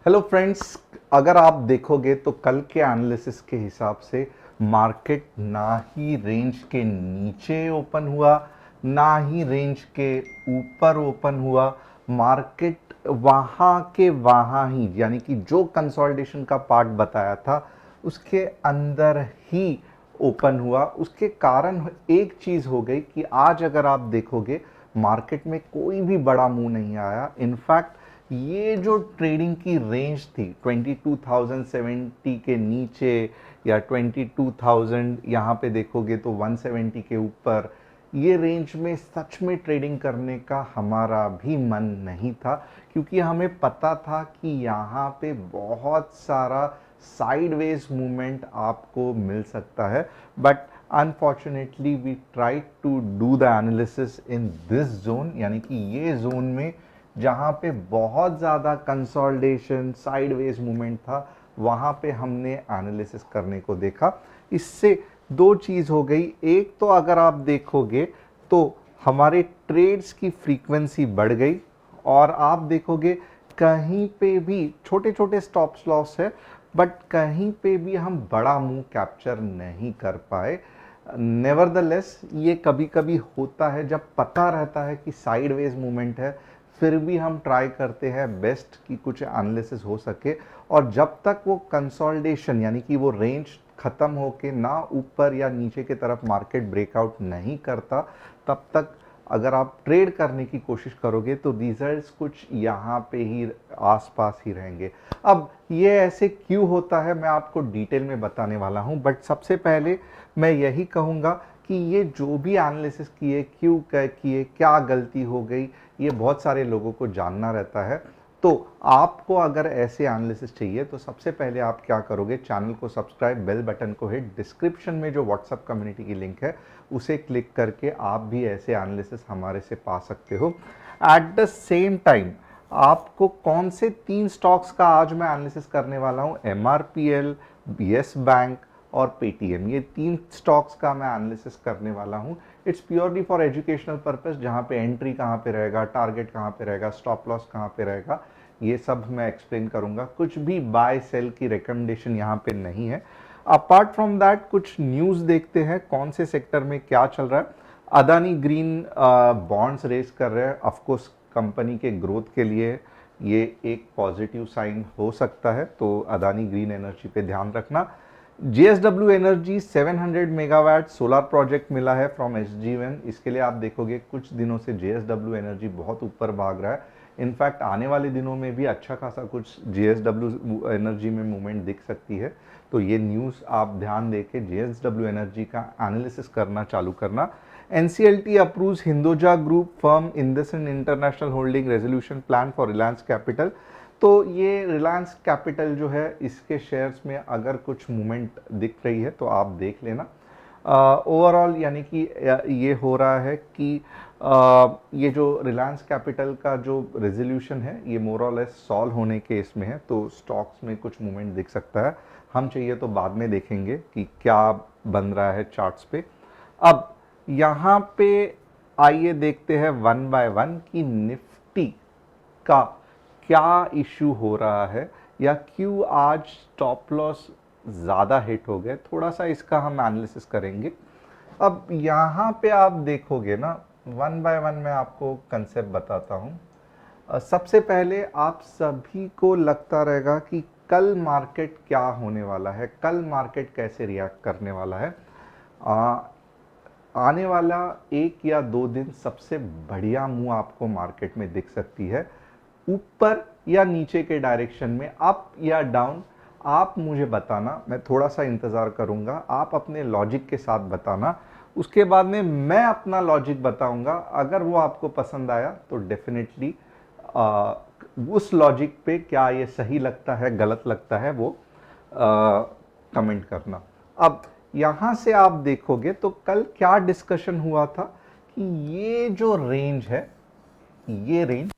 Hello friends, अगर आप देखोगे तो कल के एनालिसिस के हिसाब से मार्केट ना ही रेंज के नीचे ओपन हुआ, ना ही रेंज के ऊपर ओपन हुआ। मार्केट वहाँ के वहाँ ही, यानी कि जो कंसोलिडेशन का पार्ट बताया था उसके अंदर ही ओपन हुआ। उसके कारण एक चीज़ हो गई कि आज अगर आप देखोगे मार्केट में कोई भी बड़ा मूव नहीं आया। इनफैक्ट ये जो ट्रेडिंग की रेंज थी 22,070 के नीचे या 22,000, यहाँ पे देखोगे तो 170 के ऊपर, ये रेंज में सच में ट्रेडिंग करने का हमारा भी मन नहीं था, क्योंकि हमें पता था कि यहाँ पे बहुत सारा साइडवेज मूवमेंट आपको मिल सकता है। But unfortunately we try to do the analysis in this zone, यानी कि ये जोन में जहाँ पे बहुत ज़्यादा कंसोलिडेशन साइडवेज मूवमेंट था, वहाँ पे हमने एनालिसिस करने को देखा। इससे दो चीज़ हो गई। एक तो अगर आप देखोगे तो हमारे ट्रेड्स की फ्रीक्वेंसी बढ़ गई, और आप देखोगे कहीं पे भी छोटे छोटे स्टॉप लॉस है, बट कहीं पे भी हम बड़ा मूव कैप्चर नहीं कर पाए। नेवरदलेस ये कभी कभी होता है, जब पता रहता है कि साइडवेज मूवमेंट है, फिर भी हम ट्राई करते हैं बेस्ट कि कुछ एनालिसिस हो सके। और जब तक वो कंसोलिडेशन, यानी कि वो रेंज ख़त्म होके ना ऊपर या नीचे की तरफ मार्केट ब्रेकआउट नहीं करता, तब तक अगर आप ट्रेड करने की कोशिश करोगे तो रिजल्ट्स कुछ यहाँ पे ही आसपास ही रहेंगे। अब ये ऐसे क्यों होता है मैं आपको डिटेल में बताने वाला हूँ, बट सबसे पहले मैं यही कहूँगा कि ये जो भी एनालिसिस किए, क्यों किए, क्या गलती हो गई, ये बहुत सारे लोगों को जानना रहता है। तो आपको अगर ऐसे एनालिसिस चाहिए तो सबसे पहले आप क्या करोगे, चैनल को सब्सक्राइब, बेल बटन को हिट, डिस्क्रिप्शन में जो व्हाट्सएप कम्युनिटी की लिंक है उसे क्लिक करके आप भी ऐसे एनालिसिस हमारे से पा सकते हो। एट द सेम टाइम आपको कौन से 3 स्टॉक्स का आज मैं एनालिसिस करने वाला हूँ, MRPL, यस बैंक और पेटीएम, ये 3 स्टॉक्स का मैं एनालिसिस करने वाला हूँ। It's purely for educational purpose, जहाँ पे एंट्री कहाँ पे रहेगा, टारगेट कहाँ पे रहेगा, स्टॉप लॉस कहाँ पे रहेगा, ये सब मैं एक्सप्लेन करूँगा। कुछ भी बाय सेल की रिकमेंडेशन यहाँ पे नहीं है। अपार्ट फ्रॉम दैट कुछ न्यूज़ देखते हैं कौन से सेक्टर में क्या चल रहा है। अदानी ग्रीन बॉन्ड्स रेज कर रहे हैं, ऑफकोर्स कंपनी के ग्रोथ के लिए ये एक पॉजिटिव साइन हो सकता है, तो अदानी ग्रीन एनर्जी पे ध्यान रखना। JSW energy 700 megawatt solar project मिला है फ्रॉम SG1। इसके लिए आप देखोगे कुछ दिनों से JSW एनर्जी बहुत ऊपर भाग रहा है। इनफैक्ट आने वाले दिनों में भी अच्छा खासा कुछ JSW एनर्जी में मूवमेंट दिख सकती है। तो ये न्यूज़ आप ध्यान देके JSW एनर्जी का एनालिसिस करना चालू करना। NCLT approves Hinduja group firm IndusInd international holding resolution plan for Reliance capital. तो ये रिलायंस कैपिटल जो है, इसके शेयर्स में अगर कुछ मूवमेंट दिख रही है तो आप देख लेना। ओवरऑल यानी कि ये हो रहा है कि ये जो रिलायंस कैपिटल का जो रेजोल्यूशन है ये मोर और लेस सॉल्व होने के इसमें है, तो स्टॉक्स में कुछ मूवमेंट दिख सकता है। हम चाहिए तो बाद में देखेंगे कि क्या बन रहा है चार्ट्स पे। अब यहाँ पे आइए देखते हैं वन बाय वन कि निफ्टी का क्या इशू हो रहा है, या क्यों आज स्टॉप लॉस ज़्यादा हिट हो गए, थोड़ा सा इसका हम एनालिसिस करेंगे। अब यहाँ पे आप देखोगे ना, वन बाय वन मैं आपको कंसेप्ट बताता हूँ। सबसे पहले आप सभी को लगता रहेगा कि कल मार्केट क्या होने वाला है, कल मार्केट कैसे रिएक्ट करने वाला है। आने वाला 1 या 2 दिन सबसे बढ़िया मूव आपको मार्केट में दिख सकती है, ऊपर या नीचे के डायरेक्शन में, अप या डाउन। आप मुझे बताना, मैं थोड़ा सा इंतज़ार करूंगा, आप अपने लॉजिक के साथ बताना। उसके बाद में मैं अपना लॉजिक बताऊंगा। अगर वो आपको पसंद आया तो डेफिनेटली उस लॉजिक पे क्या ये सही लगता है, गलत लगता है, वो कमेंट करना। अब यहाँ से आप देखोगे तो कल क्या डिस्कशन हुआ था कि ये जो रेंज है, ये रेंज,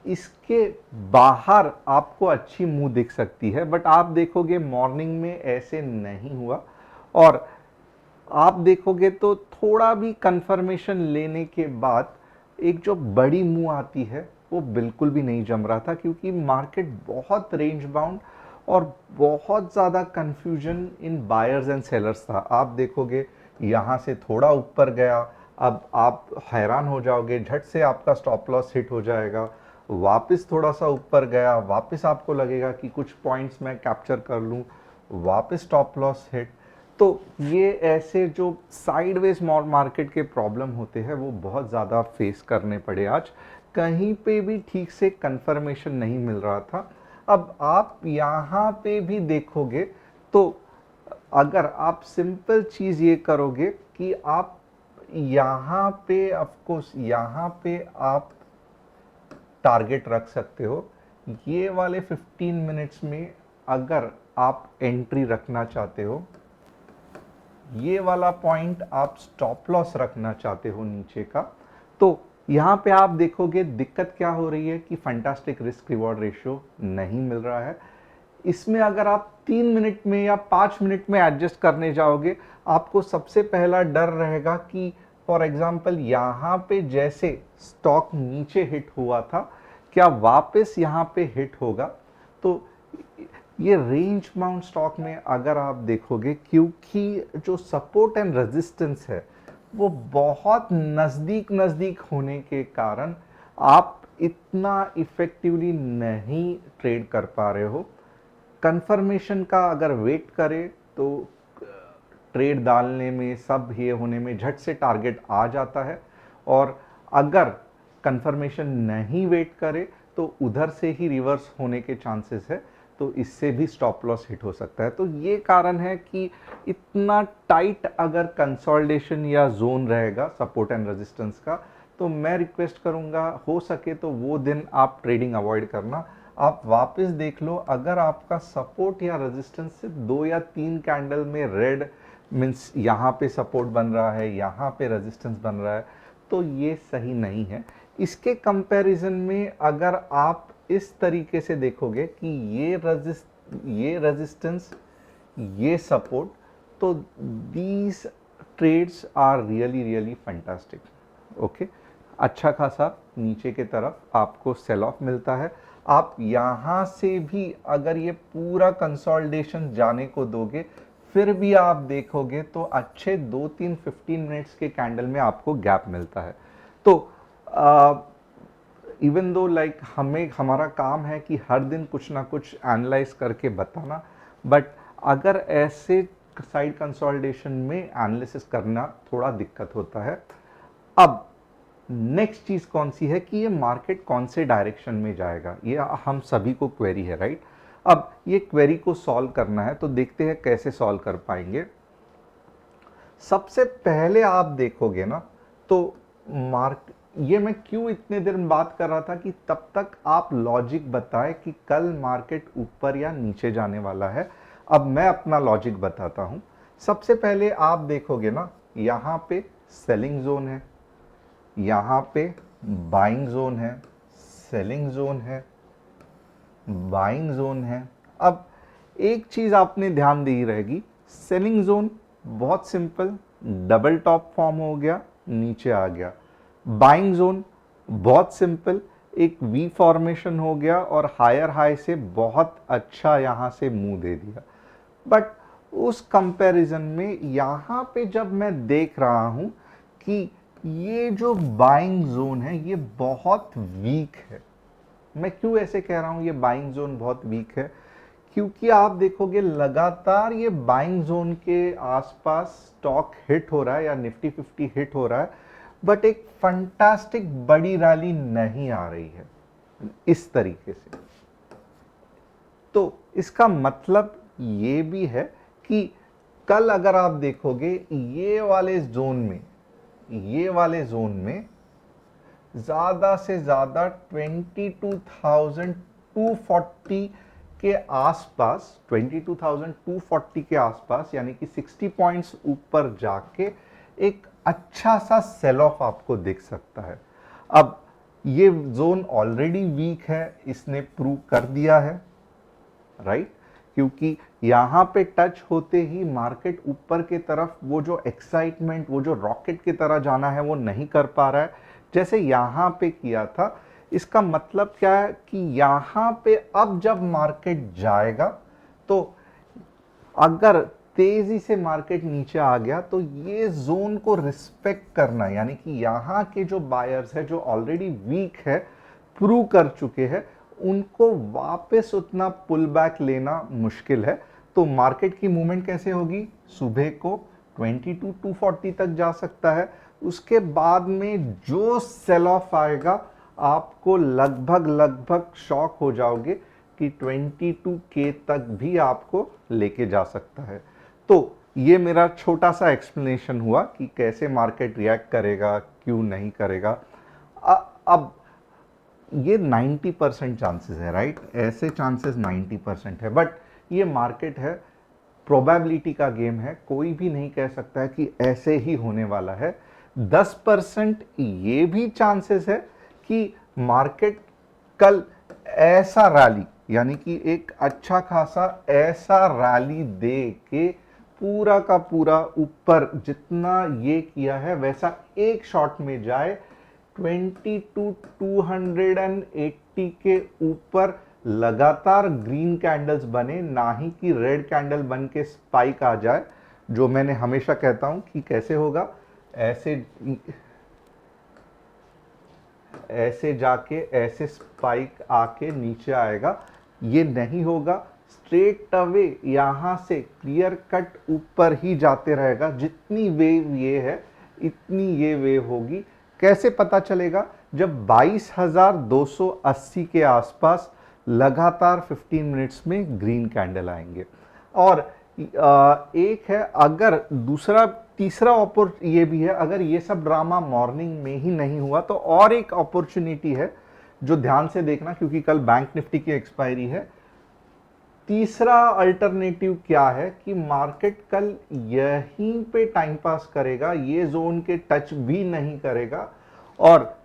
इसके बाहर आपको अच्छी मूव दिख सकती है, बट आप देखोगे मॉर्निंग में ऐसे नहीं हुआ। और आप देखोगे तो थोड़ा भी कंफर्मेशन लेने के बाद एक जो बड़ी मूव आती है वो बिल्कुल भी नहीं जम रहा था, क्योंकि मार्केट बहुत रेंज बाउंड और बहुत ज़्यादा confusion in buyers and sellers था। आप देखोगे यहाँ से थोड़ा ऊपर गया, अब आप हैरान हो जाओगे, झट से आपका स्टॉप लॉस हिट हो जाएगा, वापस थोड़ा सा ऊपर गया, वापस आपको लगेगा कि कुछ पॉइंट्स मैं कैप्चर कर लूँ, वापस स्टॉप लॉस हिट। तो ये ऐसे जो साइडवेज मार्केट के प्रॉब्लम होते हैं वो बहुत ज़्यादा फेस करने पड़े आज। कहीं पे भी ठीक से कंफर्मेशन नहीं मिल रहा था। अब आप यहाँ पे भी देखोगे तो अगर आप सिंपल चीज़ ये करोगे कि आप यहाँ पे, ऑफ कोर्स यहाँ पे आप टारगेट रख सकते हो। ये वाले 15 मिनट्स में अगर आप एंट्री रखना चाहते हो, ये वाला पॉइंट आप स्टॉप लॉस रखना चाहते हो नीचे का, तो यहाँ पे आप देखोगे दिक्कत क्या हो रही है कि फैंटास्टिक रिस्क रिवॉर्ड रेशियो नहीं मिल रहा है। इसमें अगर आप 3 मिनट में या 5 मिनट में एडजस्ट करने जाओगे, आपको सबसे पहला डर रहेगा कि फॉर एग्जांपल यहाँ पे जैसे स्टॉक नीचे हिट हुआ था, क्या वापस यहाँ पे हिट होगा। तो ये रेंज बाउंड स्टॉक में अगर आप देखोगे, क्योंकि जो सपोर्ट एंड रेजिस्टेंस है वो बहुत नज़दीक नज़दीक होने के कारण आप इतना इफेक्टिवली नहीं ट्रेड कर पा रहे हो। कंफर्मेशन का अगर वेट करें तो ट्रेड डालने में, सब ये होने में झट से टारगेट आ जाता है, और अगर कंफर्मेशन नहीं वेट करे तो उधर से ही रिवर्स होने के चांसेस है, तो इससे भी स्टॉप लॉस हिट हो सकता है। तो ये कारण है कि इतना टाइट अगर कंसोलिडेशन या जोन रहेगा सपोर्ट एंड रेजिस्टेंस का, तो मैं रिक्वेस्ट करूंगा हो सके तो वो दिन आप ट्रेडिंग अवॉइड करना। आप वापस देख लो, अगर आपका सपोर्ट या रेजिस्टेंस सिर्फ 2 या 3 कैंडल में रेड मीन्स यहाँ पे सपोर्ट बन रहा है, यहाँ पे रेजिस्टेंस बन रहा है, तो ये सही नहीं है। इसके कंपैरिजन में अगर आप इस तरीके से देखोगे कि ये रेजिस्टेंस, ये सपोर्ट, तो these trades are really really fantastic. Okay, अच्छा खासा नीचे के तरफ आपको सेल ऑफ मिलता है। आप यहाँ से भी अगर ये पूरा कंसोलिडेशन जाने को दोगे, फिर भी आप देखोगे तो अच्छे 2-3 15 मिनट्स के कैंडल में आपको गैप मिलता है। तो इवन दो लाइक हमारा काम है कि हर दिन कुछ ना कुछ एनालाइज करके बताना, बट अगर ऐसे साइड कंसोलिडेशन में एनालिसिस करना थोड़ा दिक्कत होता है। अब नेक्स्ट चीज कौन सी है कि ये मार्केट कौन से डायरेक्शन में जाएगा, ये हम सभी को क्वेरी है, राइट। अब ये क्वेरी को सॉल्व करना है, तो देखते हैं कैसे सॉल्व कर पाएंगे। सबसे पहले आप देखोगे ना तो ये मैं क्यों इतने देर बात कर रहा था कि तब तक आप लॉजिक बताएं कि कल मार्केट ऊपर या नीचे जाने वाला है। अब मैं अपना लॉजिक बताता हूं। सबसे पहले आप देखोगे ना, यहां पे सेलिंग जोन है, यहां पे बाइंग जोन है, सेलिंग जोन है, बाइंग जोन है। अब एक चीज आपने ध्यान दी रहेगी, सेलिंग जोन बहुत सिंपल, डबल टॉप फॉर्म हो गया, नीचे आ गया। बाइंग जोन बहुत सिंपल, एक वी फॉर्मेशन हो गया और हायर हाई से बहुत अच्छा यहां से मुंह दे दिया। बट उस कंपैरिजन में यहां पे जब मैं देख रहा हूं कि ये जो बाइंग जोन है ये बहुत वीक है। मैं क्यों ऐसे कह रहा हूं ये बाइंग जोन बहुत वीक है, क्योंकि आप देखोगे लगातार ये बाइंग जोन के आसपास स्टॉक हिट हो रहा है या निफ्टी 50 हिट हो रहा है, बट एक फंटास्टिक बड़ी रैली नहीं आ रही है इस तरीके से। तो इसका मतलब ये भी है कि कल अगर आप देखोगे ये वाले जोन में ज्यादा से ज्यादा 22,240 के आसपास, 22,240 के आसपास, यानी कि 60 पॉइंट्स ऊपर जाके एक अच्छा सा सेल ऑफ आपको दिख सकता है। अब ये जोन ऑलरेडी वीक है, इसने प्रूव कर दिया है, राइट। क्योंकि यहां पे टच होते ही मार्केट ऊपर के तरफ वो जो एक्साइटमेंट, वो जो रॉकेट की तरह जाना है वो नहीं कर पा रहा है जैसे यहां पे किया था। इसका मतलब क्या है कि यहाँ पे अब जब मार्केट जाएगा तो अगर तेजी से मार्केट नीचे आ गया तो ये जोन को रिस्पेक्ट करना, यानी कि यहाँ के जो बायर्स है जो ऑलरेडी वीक है, प्रूव कर चुके हैं, उनको वापस उतना पुल बैक लेना मुश्किल है। तो मार्केट की मूवमेंट कैसे होगी? सुबह को 22,240 तक जा सकता है, उसके बाद में जो सेल ऑफ आएगा आपको लगभग शॉक हो जाओगे कि 22K तक भी आपको लेके जा सकता है। तो ये मेरा छोटा सा एक्सप्लेनेशन हुआ कि कैसे मार्केट रिएक्ट करेगा, क्यों नहीं करेगा। अब ये 90% चांसेस है, राइट? ऐसे चांसेस 90% है, बट ये मार्केट है, प्रोबेबिलिटी का गेम है, कोई भी नहीं कह सकता है कि ऐसे ही होने वाला है। 10% ये भी चांसेस है कि मार्केट कल ऐसा रैली, यानी कि एक अच्छा खासा ऐसा रैली दे के पूरा का पूरा ऊपर जितना ये किया है वैसा एक शॉट में जाए, 22,280 के ऊपर लगातार ग्रीन कैंडल्स बने, ना ही कि रेड कैंडल बन के स्पाइक आ जाए। जो मैंने हमेशा कहता हूं कि कैसे होगा, ऐसे जाके ऐसे स्पाइक आके नीचे आएगा, ये नहीं होगा। स्ट्रेट अवे यहां से क्लियर कट ऊपर ही जाते रहेगा, जितनी वेव ये है इतनी ये वेव होगी। कैसे पता चलेगा? जब 22,280 के आसपास लगातार 15 मिनट्स में ग्रीन कैंडल आएंगे। और एक है, अगर तीसरा ये भी है, अगर ये सब ड्रामा मॉर्निंग में ही नहीं हुआ तो और एक अपॉर्चुनिटी है जो ध्यान से देखना, क्योंकि कल बैंक निफ्टी की एक्सपायरी है। तीसरा अल्टरनेटिव क्या है कि मार्केट कल यहीं पे टाइम पास करेगा, ये जोन के टच भी नहीं करेगा और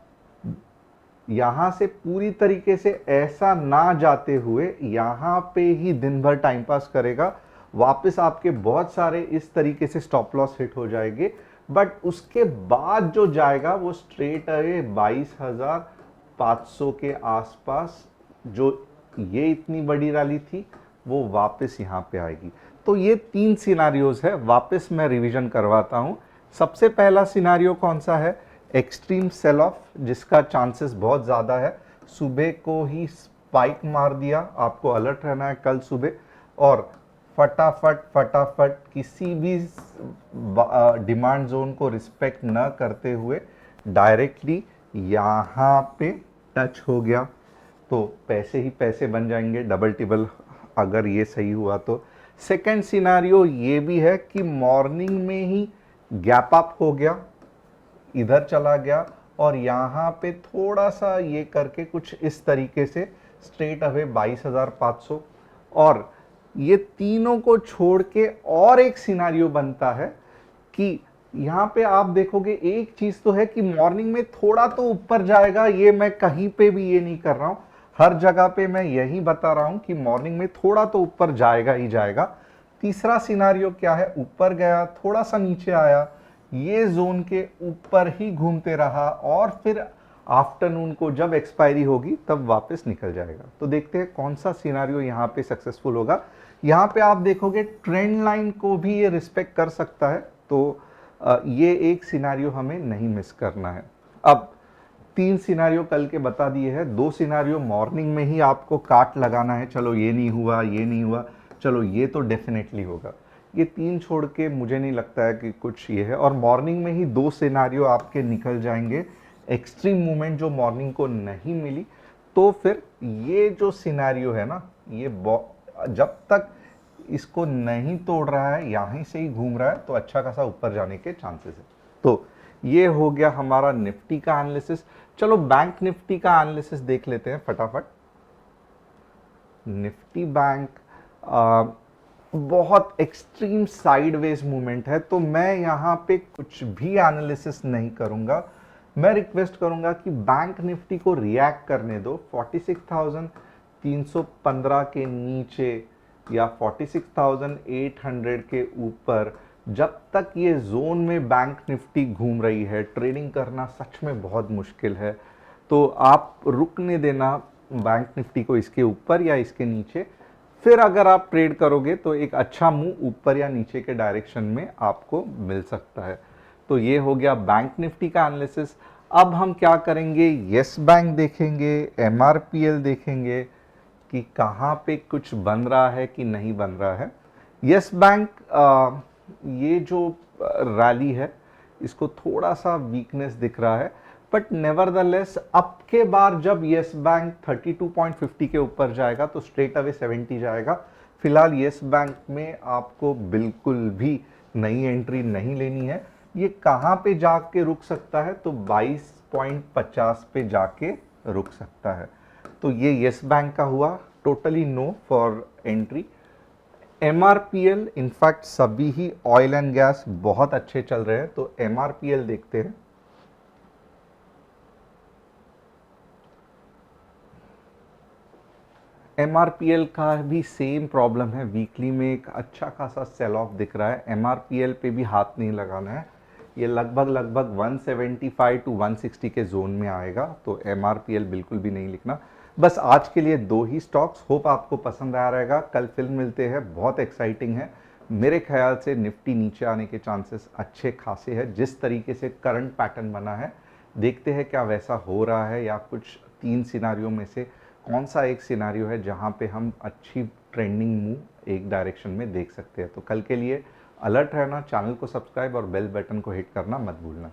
यहां से पूरी तरीके से ऐसा ना जाते हुए यहां पे ही दिन भर टाइम पास करेगा। वापस आपके बहुत सारे इस तरीके से स्टॉप लॉस हिट हो जाएंगे, बट उसके बाद जो जाएगा वो स्ट्रेट अवे 22,500 के आसपास, जो ये इतनी बड़ी रैली थी वो वापस यहां पे आएगी। तो ये 3 सिनारियोज है, वापस मैं रिवीजन करवाता हूं। सबसे पहला सिनारियो कौन सा है? एक्सट्रीम सेल ऑफ, जिसका चांसेस बहुत ज़्यादा है, सुबह को ही स्पाइक मार दिया, आपको अलर्ट रहना है कल सुबह, और फटाफट किसी भी डिमांड जोन को रिस्पेक्ट न करते हुए डायरेक्टली यहाँ पे टच हो गया तो पैसे ही पैसे बन जाएंगे, डबल टिबल, अगर ये सही हुआ तो। सेकेंड सिनारियो ये भी है कि मॉर्निंग में ही गैप अप हो गया, इधर चला गया और यहाँ पे थोड़ा सा ये करके कुछ इस तरीके से स्ट्रेट अवे 22,500। और ये तीनों को छोड़ के और एक सिनारियो बनता है कि यहाँ पे आप देखोगे, एक चीज तो है कि मॉर्निंग में थोड़ा तो ऊपर जाएगा, ये मैं कहीं पे भी ये नहीं कर रहा हूं, हर जगह पे मैं यही बता रहा हूं कि मॉर्निंग में थोड़ा तो ऊपर जाएगा ही जाएगा। तीसरा सिनारियो क्या है? ऊपर गया, थोड़ा सा नीचे आया, ये जोन के ऊपर ही घूमते रहा और फिर आफ्टरनून को जब एक्सपायरी होगी तब वापस निकल जाएगा। तो देखते हैं कौन सा सिनारियो यहाँ पे सक्सेसफुल होगा। यहाँ पे आप देखोगे ट्रेंड लाइन को भी ये रिस्पेक्ट कर सकता है, तो ये एक सिनारियो हमें नहीं मिस करना है। अब 3 सिनारियो कल के बता दिए हैं, 2 सिनारियो मॉर्निंग में ही आपको काट लगाना है, चलो ये नहीं हुआ, ये नहीं हुआ, चलो ये तो डेफिनेटली होगा। ये 3 छोड़ के मुझे नहीं लगता है कि कुछ ये है, और मॉर्निंग में ही 2 सिनारियो आपके निकल जाएंगे। एक्सट्रीम मूवमेंट जो मॉर्निंग को नहीं मिली, तो फिर ये जो सिनारियो है ना, ये जब तक इसको नहीं तोड़ रहा है, यहीं से ही घूम रहा है, तो अच्छा खासा ऊपर जाने के चांसेस है। तो ये हो गया हमारा निफ्टी का एनालिसिस। चलो बैंक निफ्टी का एनालिसिस देख लेते हैं फटाफट। निफ्टी बैंक बहुत एक्सट्रीम साइडवेज मूवमेंट है, तो मैं यहाँ पे कुछ भी एनालिसिस नहीं करूंगा। मैं रिक्वेस्ट करूंगा कि बैंक निफ्टी को रिएक्ट करने दो 46,315 के नीचे या 46,800 के ऊपर। जब तक ये जोन में बैंक निफ्टी घूम रही है, ट्रेडिंग करना सच में बहुत मुश्किल है। तो आप रुकने देना बैंक निफ्टी को इसके ऊपर या इसके नीचे, फिर अगर आप ट्रेड करोगे तो एक अच्छा मूव ऊपर या नीचे के डायरेक्शन में आपको मिल सकता है। तो ये हो गया बैंक निफ्टी का एनालिसिस। अब हम क्या करेंगे, यस बैंक देखेंगे, एमआरपीएल देखेंगे कि कहाँ पे कुछ बन रहा है कि नहीं बन रहा है। यस बैंक ये जो रैली है इसको थोड़ा सा वीकनेस दिख रहा है, बट नेवरदलेस अब के बार जब यस बैंक 32.50 के ऊपर जाएगा तो स्ट्रेट अवे 70 जाएगा। फिलहाल यस बैंक में आपको बिल्कुल भी नई एंट्री नहीं लेनी है। ये कहाँ पे जाके रुक सकता है, तो 22.50 पे जाके रुक सकता है। तो ये यस बैंक का हुआ, totally no for entry. MRPL in fact सभी ही ऑयल एंड गैस बहुत अच्छे चल रहे हैं, तो एमआरपीएल देखते हैं। एमआरपीएल का भी सेम प्रॉब्लम है, वीकली में एक अच्छा खासा सेल ऑफ दिख रहा है। एमआरपीएल पे भी हाथ नहीं लगाना है, ये लगभग 175 टू 160 के जोन में आएगा, तो एमआरपीएल बिल्कुल भी नहीं लिखना। बस आज के लिए 2 ही स्टॉक्स, होप आपको पसंद आया रहेगा। कल फिल्म मिलते हैं, बहुत एक्साइटिंग है। मेरे ख्याल से निफ्टी नीचे आने के चांसेस अच्छे खासे हैं, जिस तरीके से करंट पैटर्न बना है। देखते हैं क्या वैसा हो रहा है, या कुछ 3 सिनारियों में से कौन सा एक सिनारियो है जहां पे हम अच्छी ट्रेंडिंग मूव एक डायरेक्शन में देख सकते हैं। तो कल के लिए अलर्ट रहना, चैनल को सब्सक्राइब और बेल बटन को हिट करना मत भूलना।